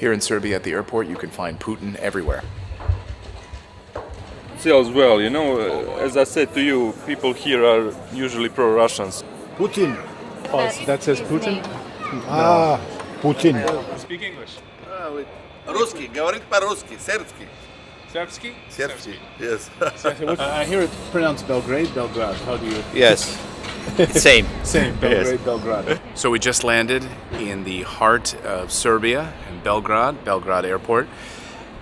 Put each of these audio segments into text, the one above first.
Here in Serbia at the airport, you can find Putin everywhere. As well, as I said to you, people here are usually pro-Russians. Putin. Oh, that says Putin? Ah, Putin. Speak English. Русский, говорит по-русски, сербский. Serbski? Сербский, yes. I hear it pronounced Belgrade, Belgrade. How do you? Yes, same. Same, Belgrade, Belgrade. So we just landed in the heart of Serbia, in Belgrade Airport,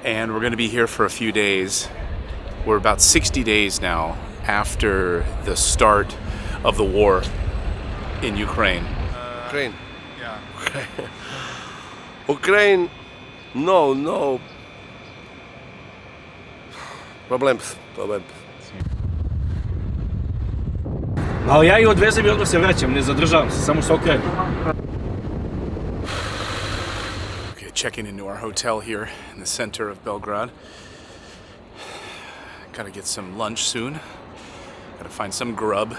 and we're going to be here for a few days. We're about 60 days now after the start of the war in Ukraine. Ukraine. Yeah. Ukraine, no. Problems. Ali ja ih odvezem i odmah se vraćam, ne zadržavam se, samo se okrenem. Okay, checking into our hotel here in the center of Belgrade. Gotta get some lunch soon. Gotta find some grub.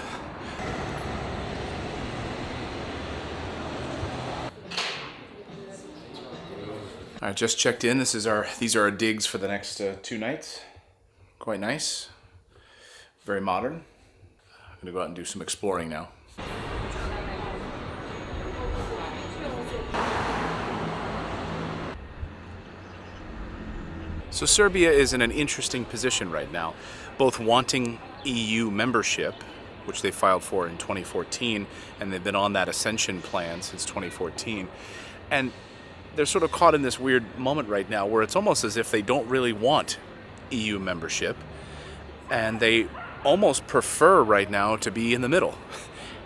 All right, just checked in. These are our digs for the next 2 nights. Quite nice. Very modern. I'm gonna go out and do some exploring now. So Serbia is in an interesting position right now, both wanting EU membership, which they filed for in 2014, and they've been on that ascension plan since 2014, and they're sort of caught in this weird moment right now where it's almost as if they don't really want EU membership, and they almost prefer right now to be in the middle.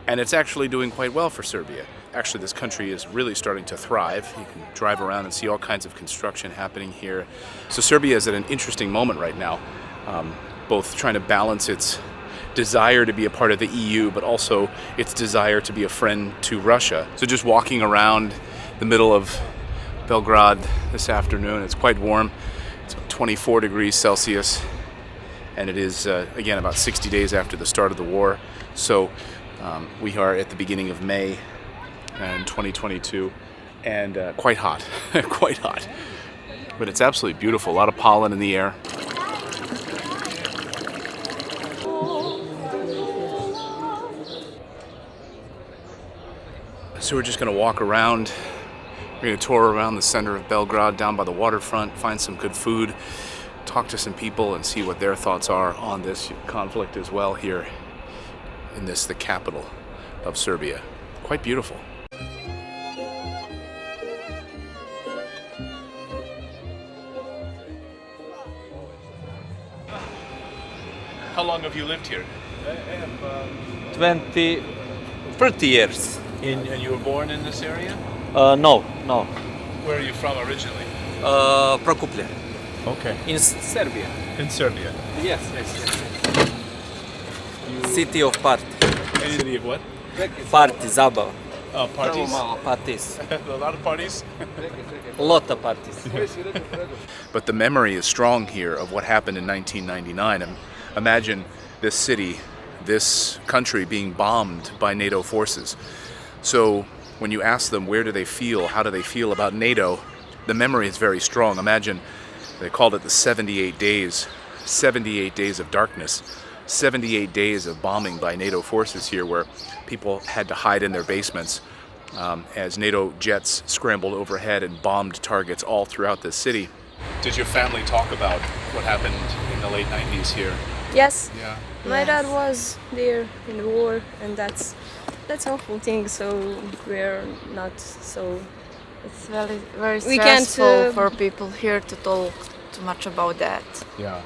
And it's actually doing quite well for Serbia. Actually, this country is really starting to thrive. You can drive around and see all kinds of construction happening here. So Serbia is at an interesting moment right now, both trying to balance its desire to be a part of the EU, but also its desire to be a friend to Russia. So just walking around the middle of Belgrade this afternoon, it's quite warm. It's 24 degrees Celsius, and it is, again, about 60 days after the start of the war. So we are at the beginning of May in 2022, and quite hot, quite hot. But it's absolutely beautiful, a lot of pollen in the air. So we're just gonna walk around. We're going to tour around the center of Belgrade, down by the waterfront, find some good food, talk to some people, and see what their thoughts are on this conflict as well here in the capital of Serbia. Quite beautiful. How long have you lived here? 30 years. And you were born in this area? No. Where are you from originally? Prokuplje. Okay. In Serbia. In Serbia. Yes. City of party. City of what? Party, zabava. Parties? Parties. A lot of parties? A lot of parties. But the memory is strong here of what happened in 1999. And imagine this city, this country being bombed by NATO forces. So when you ask them where do they feel, how do they feel about NATO, the memory is very strong. Imagine, they called it the 78 days of darkness, 78 days of bombing by NATO forces here, where people had to hide in their basements as NATO jets scrambled overhead and bombed targets all throughout the city. Did your family talk about what happened in the late 90s here? Yes. Yeah. My dad was there in the war, and that's awful thing. So we're not so. It's very We can't, stressful for people here to talk too much about that. Yeah.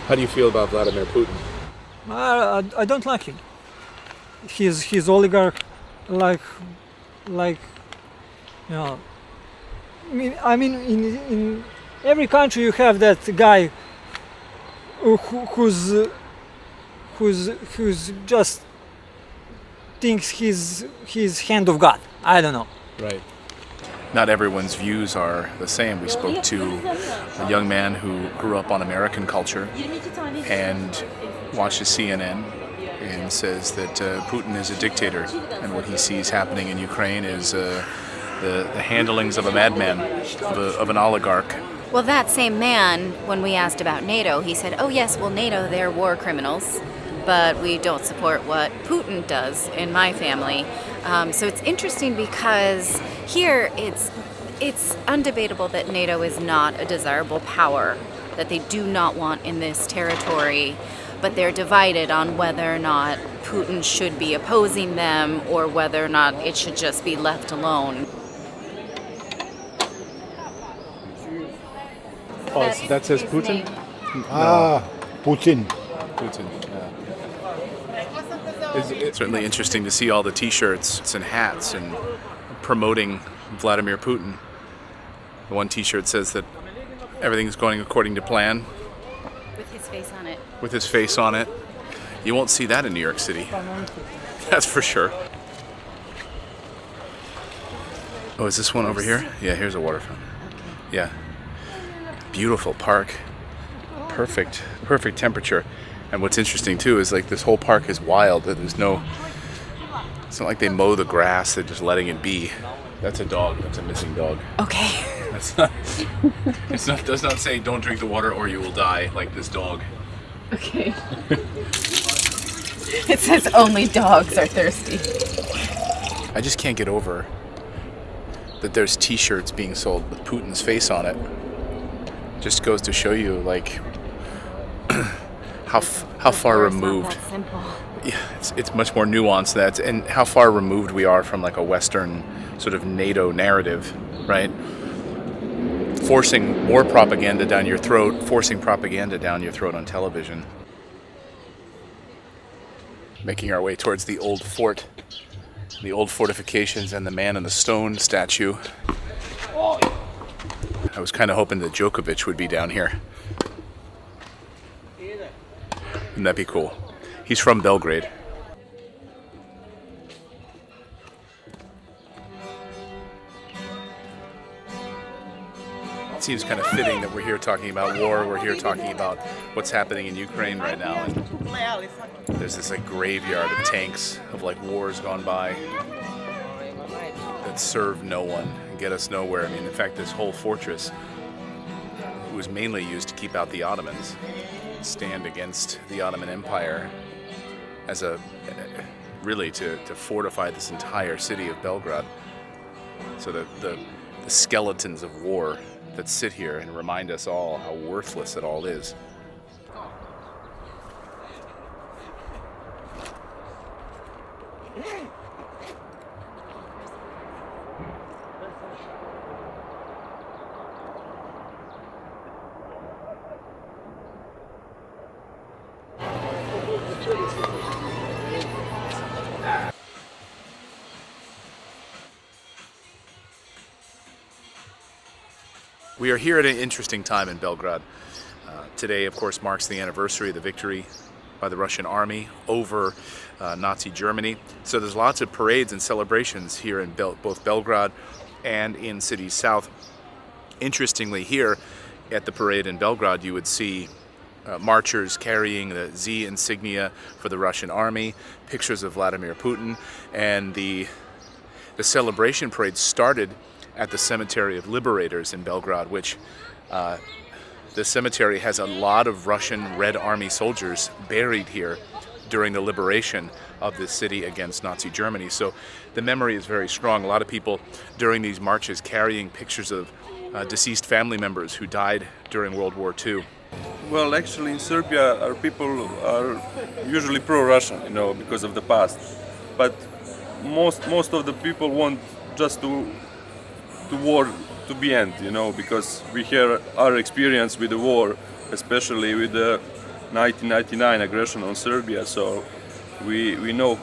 How do you feel about Vladimir Putin? I don't like him. He's oligarch, like you know. I mean, in every country you have that guy who's just thinks he's hand of God. I don't know. Right. Not everyone's views are the same. We spoke to a young man who grew up on American culture and watches CNN in Putin says that Putin is a dictator, and what he sees happening in Ukraine is the handlings of a madman, of an oligarch. Well, that same man, when we asked about NATO, he said, oh yes, well, NATO, they're war criminals, but we don't support what Putin does in my family. So it's interesting because here it's undebatable that NATO is not a desirable power, that they do not want in this territory, but they're divided on whether or not Putin should be opposing them or whether or not it should just be left alone. Oh, that says Putin? Putin. Putin, It's certainly interesting to see all the T-shirts and hats and promoting Vladimir Putin. The one T-shirt says that everything's going according to plan. With his face on it. With his face on it. You won't see that in New York City. That's for sure. Oh, is this one over here? Yeah, here's a water fountain. Yeah. Beautiful park. Perfect temperature. And what's interesting too is like this whole park is wild. There's no, it's not like they mow the grass, they're just letting it be. That's a dog, that's a missing dog. Okay. That's not, does not say don't drink the water or you will die like this dog. Okay. It says only dogs are thirsty. I just can't get over that there's T-shirts being sold with Putin's face on it. Just goes to show you like how far removed. Not that simple. Yeah, it's much more nuanced than that, and how far removed we are from like a Western sort of NATO narrative, right? Forcing more propaganda down your throat, forcing propaganda down your throat on television. Making our way towards the old fort, the old fortifications, and the man in the stone statue. I was kind of hoping that Djokovic would be down here. Wouldn't that be cool? He's from Belgrade. It seems kind of fitting that we're here talking about war. We're here talking about what's happening in Ukraine right now. And there's this like graveyard of tanks of like wars gone by that serve no one and get us nowhere. I mean, in fact, this whole fortress was mainly used to keep out the Ottomans, stand against the Ottoman Empire as really to fortify this entire city of Belgrade. So the skeletons of war that sit here and remind us all how worthless it all is. We are here at an interesting time in Belgrade. Today, of course, marks the anniversary of the victory by the Russian army over Nazi Germany. So there's lots of parades and celebrations here in both Belgrade and in cities south. Interestingly, here at the parade in Belgrade, you would see marchers carrying the Z insignia for the Russian army, pictures of Vladimir Putin, and the celebration parade started at the Cemetery of Liberators in Belgrade, which the cemetery has a lot of Russian Red Army soldiers buried here during the liberation of the city against Nazi Germany. So the memory is very strong. A lot of people during these marches carrying pictures of deceased family members who died during World War II. Well, actually in Serbia our people are usually pro-Russian, you know, because of the past. But most of the people want just to war to be end, you know, because we hear our experience with the war, especially with the 1999 aggression on Serbia. So we know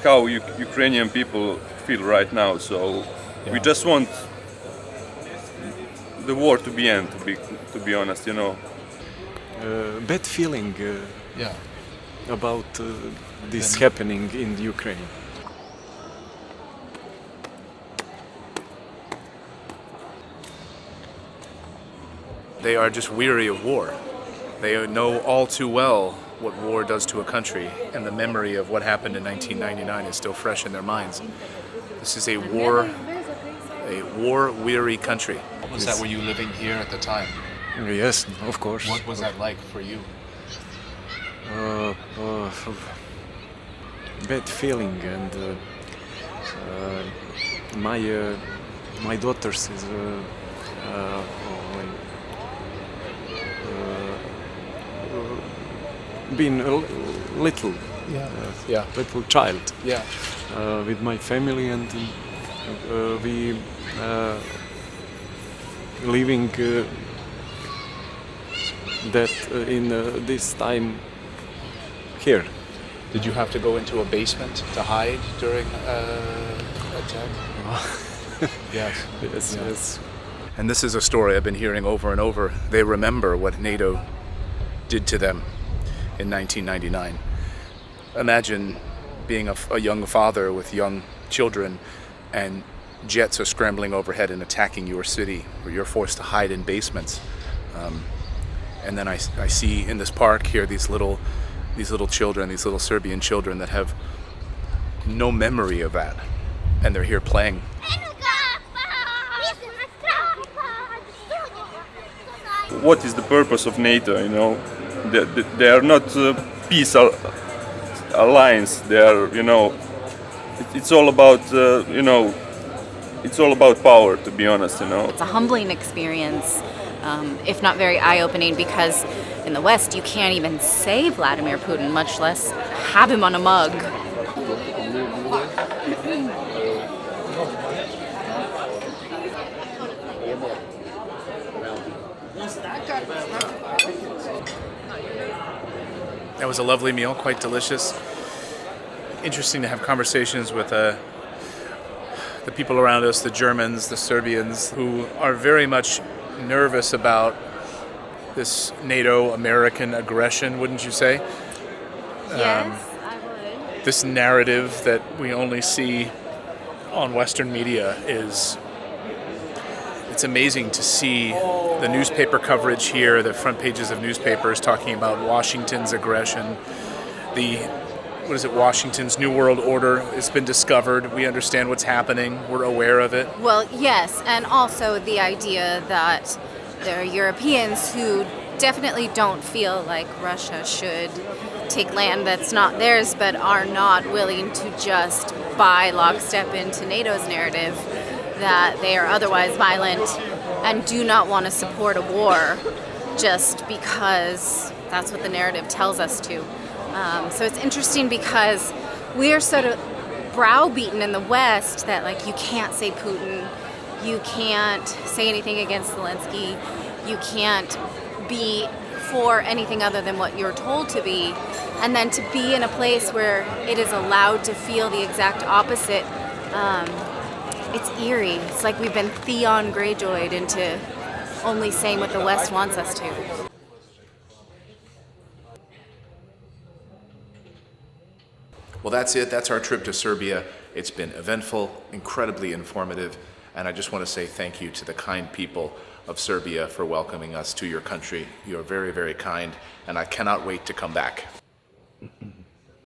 how Ukrainian people feel right now. So we just want the war to be end, to be honest, you know. Bad feeling about this happening in Ukraine. They are just weary of war. They know all too well what war does to a country, and the memory of what happened in 1999 is still fresh in their minds. This is a war-weary country. Was that, were you living here at the time? Yes, of course. What was that like for you? Bad feeling, and my daughters is been a little little child with my family, and we living that in this time here. Did you have to go into a basement to hide during attack? Yes. Yes, yes. And this is a story I've been hearing over and over. They remember what NATO did to them in 1999. Imagine being a young father with young children, and jets are scrambling overhead and attacking your city, where you're forced to hide in basements. And then I see in this park here these little children, these little Serbian children that have no memory of that, and they're here playing. What is the purpose of NATO? You know, they are not peace alliance. They are, you know, it's all about, you know, it's all about power. To be honest, you know. It's a humbling experience, if not very eye-opening, because in the West you can't even say Vladimir Putin, much less have him on a mug. That was a lovely meal, quite delicious. Interesting to have conversations with the people around us, the Germans, the Serbians, who are very much nervous about this NATO-American aggression, wouldn't you say? Yes, I would. This narrative that we only see on Western media it's amazing to see the newspaper coverage here, the front pages of newspapers talking about Washington's aggression. Washington's New World Order has been discovered. We understand what's happening. We're aware of it. Well, yes, and also the idea that there are Europeans who definitely don't feel like Russia should take land that's not theirs, but are not willing to just buy lockstep into NATO's narrative that they are otherwise violent and do not want to support a war just because that's what the narrative tells us to. So it's interesting because we're sort of browbeaten in the West that, like, you can't say Putin, you can't say anything against Zelensky, you can't be for anything other than what you're told to be, and then to be in a place where it is allowed to feel the exact opposite. It's eerie. It's like we've been Theon Greyjoyed into only saying what the West wants us to. Well, that's it. That's our trip to Serbia. It's been eventful, incredibly informative, and I just want to say thank you to the kind people of Serbia for welcoming us to your country. You are very, very kind, and I cannot wait to come back.